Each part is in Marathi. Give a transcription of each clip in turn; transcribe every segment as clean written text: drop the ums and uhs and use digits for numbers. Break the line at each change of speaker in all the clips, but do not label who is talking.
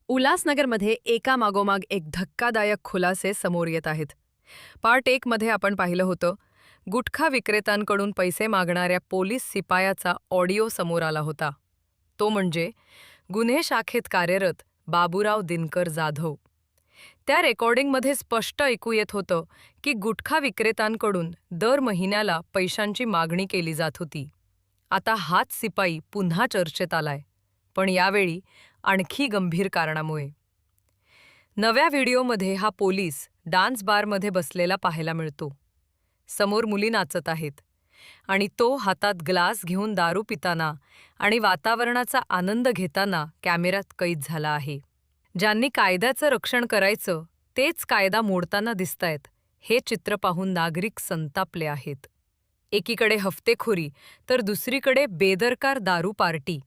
उल्हासनगरमध्ये एका मागोमाग एक धक्कादायक खुलासे समोर येत आहेत. पार्ट 1 मध्ये आपण पाहिलं होतं, गुटखा विक्रेत्यांकडून पैसे मागणाऱ्या पोलीस शिपायाचा ऑडिओ समोर आला होता. तो म्हणजे गुन्हे शाखेत कार्यरत बाबूराव दिनकर जाधव. त्या रेकॉर्डिंगमध्ये स्पष्ट ऐकू येत होतं की गुटखा विक्रेत्यांकडून दर महिन्याला पैशांची मागणी केली जात होती. आता हाच शिपाई पुन्हा चर्चेत आलाय, पण यावेळी आणखी गंभीर कारणामुळे. नव्या व्हिडिओमध्ये हा पोलीस डान्स बारमध्ये बसलेला पाहायला मिळतो. समोर मुली नाचत आहेत आणि तो हातात ग्लास घेऊन दारू पिताना आणि वातावरणाचा आनंद घेताना कॅमेऱ्यात कैद झाला आहे. ज्यांनी कायद्याचं रक्षण करायचं तेच कायदा मोडताना दिसतायत, हे चित्र पाहून नागरिक संतापले आहेत. एकीकडे हफ्तेखोरी तर दुसरीकडे बेदरकार दारू पार्टी.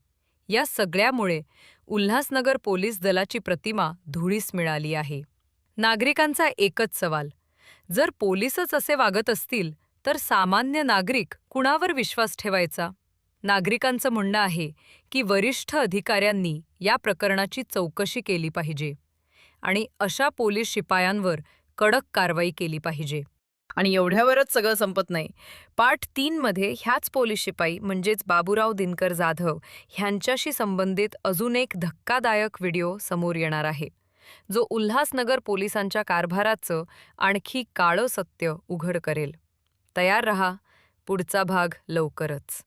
या सगळ्यामुळे उल्हासनगर पोलीस दलाची प्रतिमा धुळीस मिळाली आहे. नागरिकांचा एकच सवाल, जर पोलीसच असे वागत असतील तर सामान्य नागरिक कुणावर विश्वास ठेवायचा? नागरिकांचं म्हणणं आहे की वरिष्ठ अधिकाऱ्यांनी या प्रकरणाची चौकशी केली पाहिजे आणि अशा पोलीस शिपायांवर कडक कारवाई केली पाहिजे. आणि एवढ्यावरच सगळं संपत नाही. पार्ट 3 मध्ये ह्याच पोलीस शिपाई म्हणजेच बाबूराव दिनकर जाधव ह्यांच्याशी संबंधित अजून एक धक्कादायक व्हिडिओ समोर येणार आहे, जो उल्हासनगर पोलिसांच्या कारभाराचं आणखी काळं सत्य उघड करेल. तयार रहा, पुढचा भाग लवकरच.